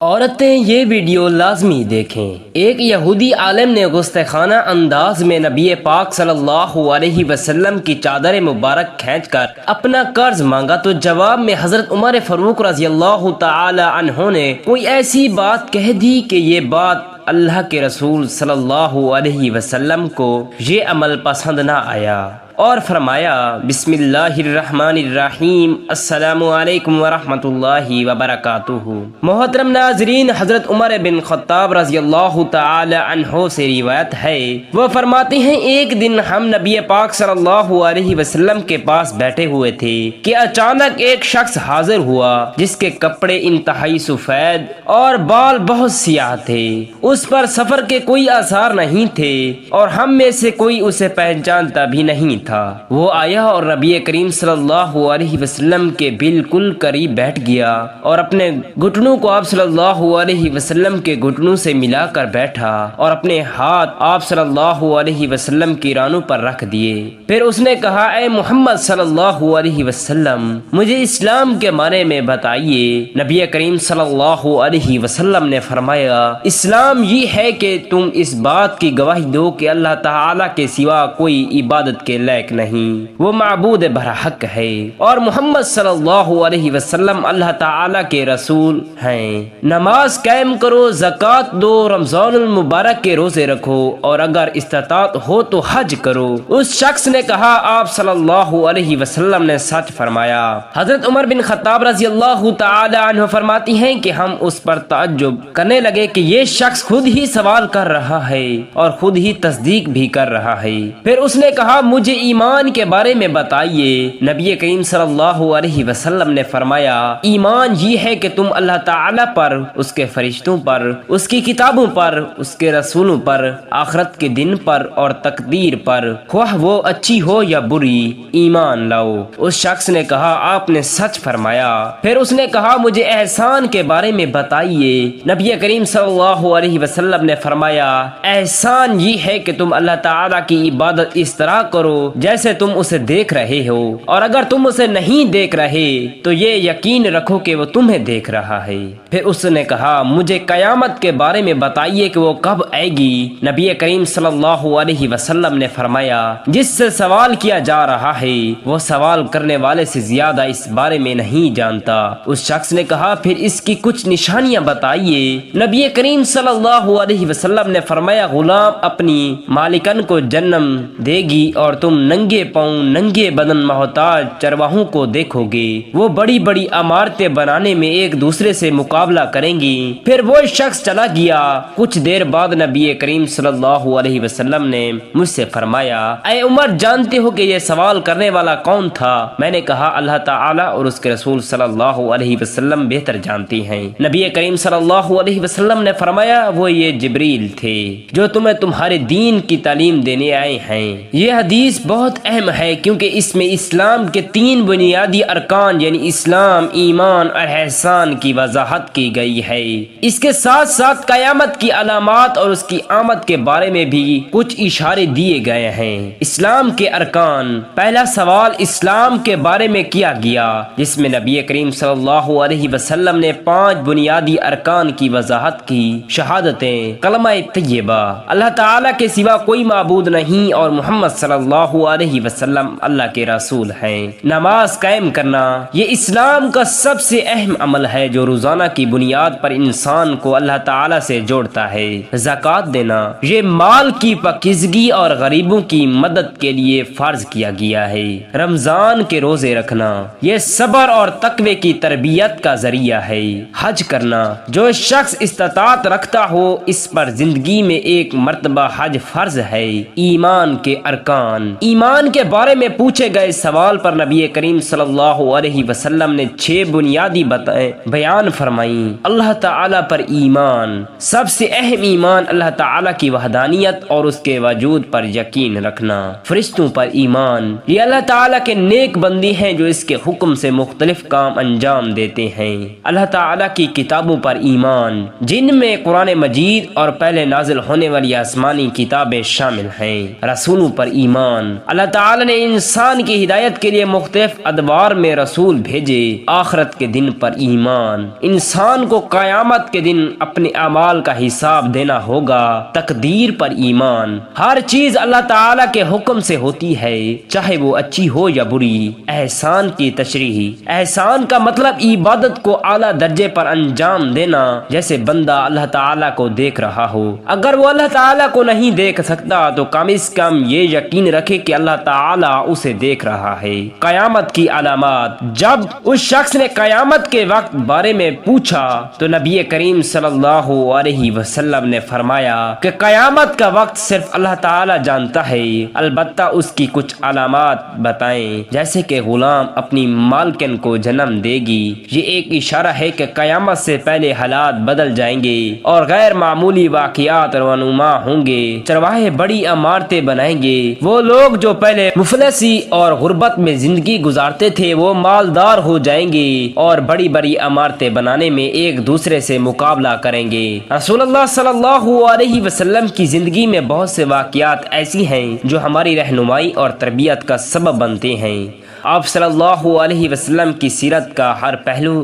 عورتیں یہ ویڈیو لازمی دیکھیں۔ ایک یہودی عالم نے گستاخانہ انداز میں نبی پاک صلی اللہ علیہ وسلم کی چادر مبارک کھینچ کر اپنا قرض مانگا تو جواب میں حضرت عمر فاروق رضی اللہ تعالی عنہ نے کوئی ایسی بات کہہ دی کہ یہ بات اللہ کے رسول صلی اللہ علیہ وسلم کو یہ عمل پسند نہ آیا اور فرمایا بسم اللہ الرحمن الرحیم السلام علیکم ورحمۃ اللہ وبرکاتہ۔ محترم ناظرین، حضرت عمر بن خطاب رضی اللہ تعالی عنہ سے روایت ہے، وہ فرماتے ہیں ایک دن ہم نبی پاک صلی اللہ علیہ وسلم کے پاس بیٹھے ہوئے تھے کہ اچانک ایک شخص حاضر ہوا جس کے کپڑے انتہائی سفید اور بال بہت سیاہ تھے، اس پر سفر کے کوئی آثار نہیں تھے اور ہم میں سے کوئی اسے پہچانتا بھی نہیں تھا۔ وہ آیا اور نبی کریم صلی اللہ علیہ وسلم کے بالکل قریب بیٹھ گیا اور اپنے گھٹنوں کو آپ صلی اللہ علیہ وسلم کے گھٹنوں سے ملا کر بیٹھا اور اپنے ہاتھ آپ صلی اللہ علیہ وسلم کی رانوں پر رکھ دیے۔ پھر اس نے کہا، اے محمد صلی اللہ علیہ وسلم، مجھے اسلام کے بارے میں بتائیے۔ نبی کریم صلی اللہ علیہ وسلم نے فرمایا، اسلام یہ ہے کہ تم اس بات کی گواہی دو کہ اللہ تعالی کے سوا کوئی عبادت کے لائق نہیں، وہ معبود برحق ہے، اور محمد صلی اللہ علیہ وسلم اللہ تعالی کے رسول ہیں۔ نماز قائم کرو، زکوٰۃ دو، رمضان المبارک کے روزے رکھو، اور اگر استطاعت ہو تو حج کرو۔ اس شخص نے کہا، آپ صلی اللہ علیہ وسلم نے سچ فرمایا۔ حضرت عمر بن خطاب رضی اللہ تعالی عنہ فرماتی ہیں کہ ہم اس پر تعجب کرنے لگے کہ یہ شخص خود ہی سوال کر رہا ہے اور خود ہی تصدیق بھی کر رہا ہے۔ پھر اس نے کہا، مجھے ایمان کے بارے میں بتائیے۔ نبی کریم صلی اللہ علیہ وسلم نے فرمایا، ایمان یہ ہے کہ تم اللہ تعالی پر، اس کے فرشتوں پر، اس کی کتابوں پر، اس کے رسولوں پر، آخرت کے دن پر اور تقدیر پر، خواہ وہ اچھی ہو یا بری، ایمان لاؤ۔ اس شخص نے کہا، آپ نے سچ فرمایا۔ پھر اس نے کہا، مجھے احسان کے بارے میں بتائیے۔ نبی کریم صلی اللہ علیہ وسلم نے فرمایا، احسان یہ ہے کہ تم اللہ تعالی کی عبادت اس طرح کرو جیسے تم اسے دیکھ رہے ہو، اور اگر تم اسے نہیں دیکھ رہے تو یہ یقین رکھو کہ وہ تمہیں دیکھ رہا ہے۔ پھر اس نے کہا، مجھے قیامت کے بارے میں بتائیے کہ وہ کب آئے گی۔ نبی کریم صلی اللہ علیہ وسلم نے فرمایا، جس سے سوال کیا جا رہا ہے وہ سوال کرنے والے سے زیادہ اس بارے میں نہیں جانتا۔ اس شخص نے کہا، پھر اس کی کچھ نشانیاں بتائیے۔ نبی کریم صلی اللہ علیہ وسلم نے فرمایا، غلام اپنی مالکن کو جنم دے گی اور تم ننگے پاؤں ننگے بدن محتاج چرواہوں کو دیکھو گے، وہ بڑی بڑی عمارتیں بنانے میں ایک دوسرے سے مقابلہ کریں گی۔ پھر وہ شخص چلا گیا۔ کچھ دیر بعد نبی کریم صلی اللہ علیہ وسلم نے مجھ سے فرمایا، اے عمر، جانتے ہو کہ یہ سوال کرنے والا کون تھا؟ میں نے کہا، اللہ تعالی اور اس کے رسول صلی اللہ علیہ وسلم بہتر جانتی ہیں۔ نبی کریم صلی اللہ علیہ وسلم نے فرمایا، وہ یہ جبریل تھے جو تمہیں تمہارے دین کی تعلیم دینے آئے ہیں۔ یہ حدیث بہت اہم ہے کیونکہ اس میں اسلام کے 3 بنیادی ارکان یعنی اسلام، ایمان اور احسان کی وضاحت کی گئی ہے۔ اس کے ساتھ ساتھ قیامت کی علامات اور اس کی آمد کے بارے میں بھی کچھ اشارے دیے گئے ہیں۔ اسلام کے ارکان، پہلا سوال اسلام کے بارے میں کیا گیا جس میں نبی کریم صلی اللہ علیہ وسلم نے 5 بنیادی ارکان کی وضاحت کی۔ شہادتیں، کلمہ طیبہ، اللہ تعالی کے سوا کوئی معبود نہیں اور محمد صلی اللہ علیہ وسلم اللہ کے رسول ہیں۔ نماز قائم کرنا، یہ اسلام کا سب سے اہم عمل ہے جو روزانہ کی بنیاد پر انسان کو اللہ تعالی سے جوڑتا ہے۔ زکوٰۃ دینا، یہ مال کی پاکیزگی اور غریبوں کی مدد کے لیے فرض کیا گیا ہے۔ رمضان کے روزے رکھنا، یہ صبر اور تقوی کی تربیت کا ذریعہ ہے۔ حج کرنا، جو شخص استطاعت رکھتا ہو اس پر زندگی میں ایک مرتبہ حج فرض ہے۔ ایمان کے ارکان، ایمان کے بارے میں پوچھے گئے سوال پر نبی کریم صلی اللہ علیہ وسلم نے 6 بنیادی باتیں بیان فرمائیں۔ اللہ تعالی پر ایمان، سب سے اہم ایمان اللہ تعالی کی وحدانیت اور اس کے وجود پر یقین رکھنا۔ فرشتوں پر ایمان، یہ اللہ تعالی کے نیک بندی ہیں جو اس کے حکم سے مختلف کام انجام دیتے ہیں۔ اللہ تعالی کی کتابوں پر ایمان، جن میں قرآن مجید اور پہلے نازل ہونے والی آسمانی کتابیں شامل ہیں۔ رسولوں پر ایمان، اللہ تعالی نے انسان کی ہدایت کے لیے مختلف ادوار میں رسول بھیجے۔ آخرت کے دن پر ایمان، انسان کو قیامت کے دن اپنے اعمال کا حساب دینا ہوگا۔ تقدیر پر ایمان، ہر چیز اللہ تعالی کے حکم سے ہوتی ہے، چاہے وہ اچھی ہو یا بری۔ احسان کی تشریح، احسان کا مطلب عبادت کو اعلیٰ درجے پر انجام دینا، جیسے بندہ اللہ تعالیٰ کو دیکھ رہا ہو۔ اگر وہ اللہ تعالیٰ کو نہیں دیکھ سکتا تو کم از کم یہ یقین رکھے کہ اللہ تعالیٰ اسے دیکھ رہا ہے۔ قیامت کی علامات، جب اس شخص نے قیامت کے وقت بارے میں پوچھا تو نبی کریم صلی اللہ علیہ وسلم نے فرمایا کہ قیامت کا وقت صرف اللہ تعالیٰ جانتا ہے، البتہ اس کی کچھ علامات بتائیں، جیسے کہ غلام اپنی مالکن کو جنم دے گی۔ یہ ایک اشارہ ہے کہ قیامت سے پہلے حالات بدل جائیں گے اور غیر معمولی واقعات رونما ہوں گے۔ چرواہے بڑی عمارتیں بنائیں گے، وہ لوگ جو پہلے مفلسی اور غربت میں زندگی گزارتے تھے وہ مالدار ہو جائیں گے اور بڑی بڑی عمارتیں بنانے میں ایک دوسرے سے مقابلہ کریں گے۔ رسول اللہ صلی اللہ علیہ وسلم کی زندگی میں بہت سے واقعات ایسی ہیں جو ہماری رہنمائی اور تربیت کا سبب بنتے ہیں۔ آپ صلی اللہ علیہ وسلم کی سیرت کا ہر پہلو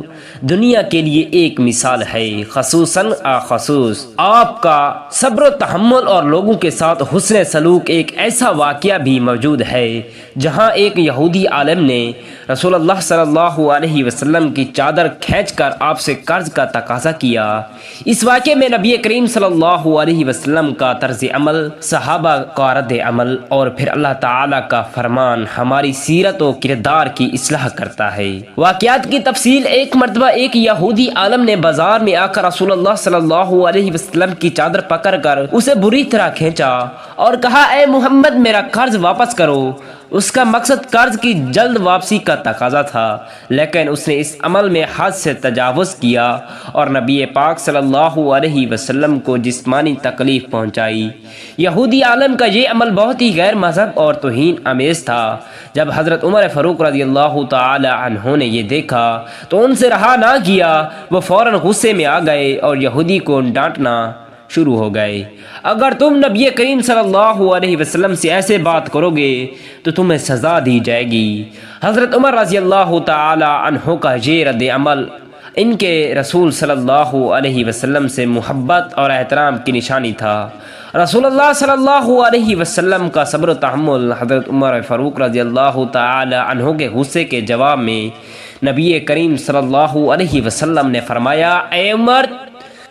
دنیا کے لیے ایک مثال ہے، خصوصاً خصوص آپ کا صبر و تحمل اور لوگوں کے ساتھ حسن سلوک۔ ایک ایسا واقعہ بھی موجود ہے جہاں ایک یہودی عالم نے رسول اللہ صلی اللہ علیہ وسلم کی چادر کھینچ کر آپ سے قرض کا تقاضا کیا۔ اس واقعے میں نبی کریم صلی اللہ علیہ وسلم کا طرز عمل، صحابہ کا رد عمل اور پھر اللہ تعالیٰ کا فرمان ہماری سیرت و کردار کی اصلاح کرتا ہے۔ واقعات کی تفصیل، ایک مرتبہ ایک یہودی عالم نے بازار میں آ کر رسول اللہ صلی اللہ علیہ وسلم کی چادر پکڑ کر اسے بری طرح کھینچا اور کہا، اے محمد میرا قرض واپس کرو۔ اس کا مقصد قرض کی جلد واپسی کا تقاضا تھا، لیکن اس نے اس عمل میں حد سے تجاوز کیا اور نبی پاک صلی اللہ علیہ وسلم کو جسمانی تکلیف پہنچائی۔ یہودی عالم کا یہ عمل بہت ہی غیر مذہب اور توہین آمیز تھا۔ جب حضرت عمر فاروق رضی اللہ تعالی عنہ نے یہ دیکھا تو ان سے رہا نہ کیا، وہ فوراً غصے میں آ گئے اور یہودی کو ڈانٹنا شروع ہو گئے۔ اگر تم نبی کریم صلی اللہ علیہ وسلم سے ایسے بات کرو گے تو تمہیں سزا دی جائے گی۔ حضرت عمر رضی اللہ تعالی عنہ کا یہ رد عمل ان کے رسول صلی اللہ علیہ وسلم سے محبت اور احترام کی نشانی تھا۔ رسول اللہ صلی اللہ علیہ وسلم کا صبر و تحمل۔ حضرت عمر فاروق رضی اللہ تعالی عنہ کے غصے کے جواب میں نبی کریم صلی اللہ علیہ وسلم نے فرمایا، اے عمر،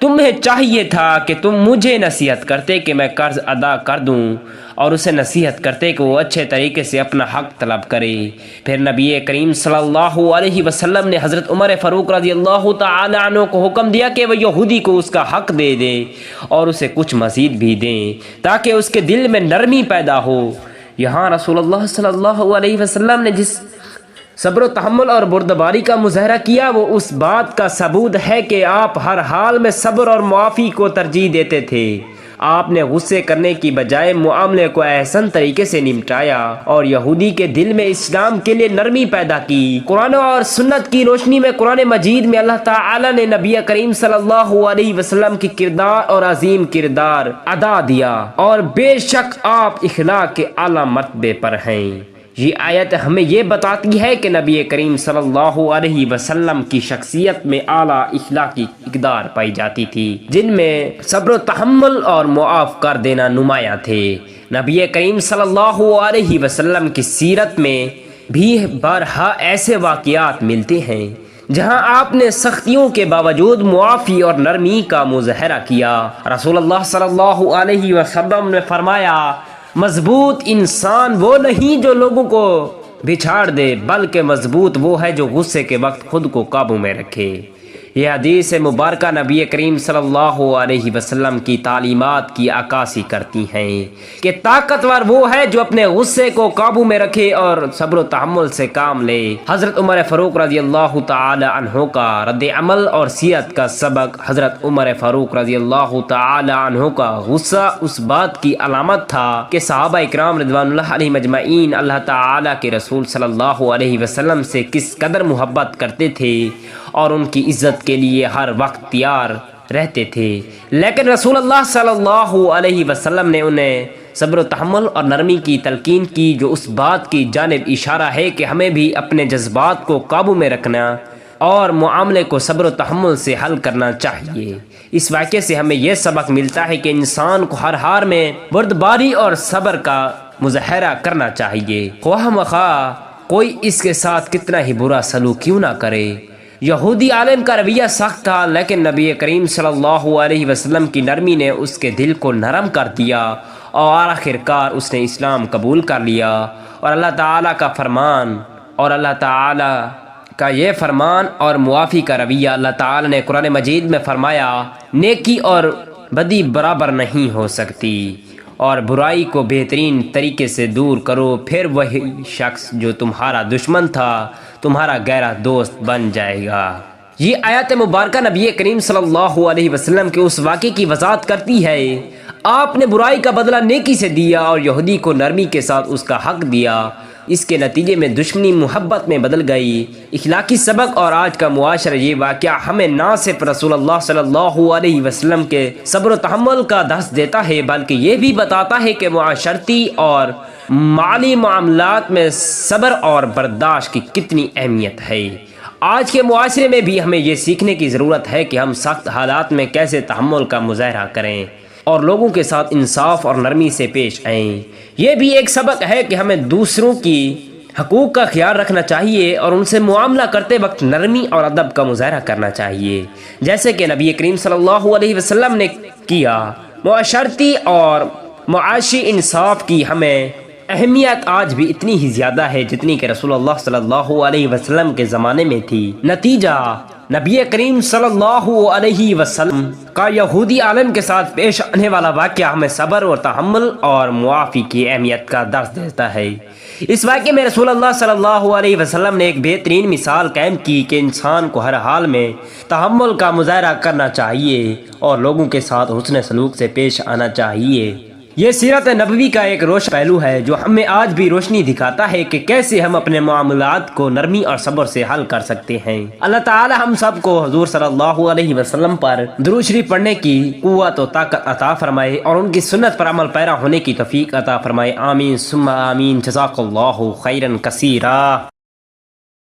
تمہیں چاہیے تھا کہ تم مجھے نصیحت کرتے کہ میں قرض ادا کر دوں اور اسے نصیحت کرتے کہ وہ اچھے طریقے سے اپنا حق طلب کرے۔ پھر نبی کریم صلی اللہ علیہ وسلم نے حضرت عمر فاروق رضی اللہ تعالی عنہ کو حکم دیا کہ وہ یہودی کو اس کا حق دے دے اور اسے کچھ مزید بھی دیں تاکہ اس کے دل میں نرمی پیدا ہو۔ یہاں رسول اللہ صلی اللہ علیہ وسلم نے جس صبر و تحمل اور بردباری کا مظاہرہ کیا وہ اس بات کا ثبوت ہے کہ آپ ہر حال میں صبر اور معافی کو ترجیح دیتے تھے۔ آپ نے غصے کرنے کی بجائے معاملے کو احسن طریقے سے نمٹایا اور یہودی کے دل میں اسلام کے لیے نرمی پیدا کی۔ قرآن اور سنت کی روشنی میں قرآن مجید میں اللہ تعالی نے نبی کریم صلی اللہ علیہ وسلم کی کردار اور عظیم کردار ادا دیا اور بے شک آپ اخلاق کے اعلیٰ مرتبے پر ہیں۔ یہ آیت ہمیں یہ بتاتی ہے کہ نبی کریم صلی اللہ علیہ وسلم کی شخصیت میں اعلیٰ اخلاقی اقدار پائی جاتی تھی، جن میں صبر و تحمل اور معاف کر دینا نمایاں تھے۔ نبی کریم صلی اللہ علیہ وسلم کی سیرت میں بھی بارہا ایسے واقعات ملتے ہیں جہاں آپ نے سختیوں کے باوجود معافی اور نرمی کا مظاہرہ کیا۔ رسول اللہ صلی اللہ علیہ وسلم نے فرمایا، مضبوط انسان وہ نہیں جو لوگوں کو بچھاڑ دے، بلکہ مضبوط وہ ہے جو غصے کے وقت خود کو قابو میں رکھے۔ یہ حدیث مبارکہ نبی کریم صلی اللہ علیہ وسلم کی تعلیمات کی عکاسی کرتی ہیں کہ طاقتور وہ ہے جو اپنے غصے کو قابو میں رکھے اور صبر و تحمل سے کام لے۔ حضرت عمر فاروق رضی اللہ تعالی عنہ کا رد عمل اور سیرت کا سبق۔ حضرت عمر فاروق رضی اللہ تعالی عنہ کا غصہ اس بات کی علامت تھا کہ صحابہ اکرام رضوان اللہ علیہم اجمعین اللہ تعالی کے رسول صلی اللہ علیہ وسلم سے کس قدر محبت کرتے تھے اور ان کی عزت کے لیے ہر وقت تیار رہتے تھے، لیکن رسول اللہ صلی اللہ علیہ وسلم نے انہیں صبر و تحمل اور نرمی کی تلقین کی، جو اس بات کی جانب اشارہ ہے کہ ہمیں بھی اپنے جذبات کو قابو میں رکھنا اور معاملے کو صبر و تحمل سے حل کرنا چاہیے۔ اس واقعے سے ہمیں یہ سبق ملتا ہے کہ انسان کو ہر حال میں بردباری اور صبر کا مظاہرہ کرنا چاہیے، خواہ مخواہ کوئی اس کے ساتھ کتنا ہی برا سلوک کیوں نہ کرے۔ یہودی عالم کا رویہ سخت تھا، لیکن نبی کریم صلی اللہ علیہ وسلم کی نرمی نے اس کے دل کو نرم کر دیا اور آخر کار اس نے اسلام قبول کر لیا، اور اللہ تعالیٰ کا یہ فرمان اور معافی کا رویہ، اللہ تعالیٰ نے قرآن مجید میں فرمایا، نیکی اور بدی برابر نہیں ہو سکتی، اور برائی کو بہترین طریقے سے دور کرو، پھر وہی شخص جو تمہارا دشمن تھا تمہارا گہرا دوست بن جائے گا۔ یہ آیات مبارکہ نبی کریم صلی اللہ علیہ وسلم کے اس واقعے کی وضاحت کرتی ہے۔ آپ نے برائی کا بدلہ نیکی سے دیا اور یہودی کو نرمی کے ساتھ اس کا حق دیا، اس کے نتیجے میں دشمنی محبت میں بدل گئی۔ اخلاقی سبق اور آج کا معاشرہ، یہ واقعہ ہمیں نہ صرف رسول اللہ صلی اللہ علیہ وسلم کے صبر و تحمل کا درس دیتا ہے، بلکہ یہ بھی بتاتا ہے کہ معاشرتی اور مالی معاملات میں صبر اور برداشت کی کتنی اہمیت ہے۔ آج کے معاشرے میں بھی ہمیں یہ سیکھنے کی ضرورت ہے کہ ہم سخت حالات میں کیسے تحمل کا مظاہرہ کریں اور لوگوں کے ساتھ انصاف اور نرمی سے پیش آئیں۔ یہ بھی ایک سبق ہے کہ ہمیں دوسروں کی حقوق کا خیال رکھنا چاہیے اور ان سے معاملہ کرتے وقت نرمی اور ادب کا مظاہرہ کرنا چاہیے، جیسے کہ نبی کریم صلی اللہ علیہ وسلم نے کیا۔ معاشرتی اور معاشی انصاف کی ہمیں اہمیت آج بھی اتنی ہی زیادہ ہے جتنی کہ رسول اللہ صلی اللہ علیہ وسلم کے زمانے میں تھی۔ نتیجہ، نبی کریم صلی اللہ علیہ وسلم کا یہودی عالم کے ساتھ پیش آنے والا واقعہ ہمیں صبر اور تحمل اور معافی کی اہمیت کا درس دیتا ہے۔ اس واقعے میں رسول اللہ صلی اللہ علیہ وسلم نے ایک بہترین مثال قائم کی کہ انسان کو ہر حال میں تحمل کا مظاہرہ کرنا چاہیے اور لوگوں کے ساتھ حسن سلوک سے پیش آنا چاہیے۔ یہ سیرت نبوی کا ایک روشن پہلو ہے جو ہمیں آج بھی روشنی دکھاتا ہے کہ کیسے ہم اپنے معاملات کو نرمی اور صبر سے حل کر سکتے ہیں۔ اللہ تعالی ہم سب کو حضور صلی اللہ علیہ وسلم پر درود شریف پڑھنے کی قوت و طاقت عطا فرمائے اور ان کی سنت پر عمل پیرا ہونے کی توفیق عطا فرمائے۔ آمین ثم آمین۔ جزاک اللہ خیرا کثیرا۔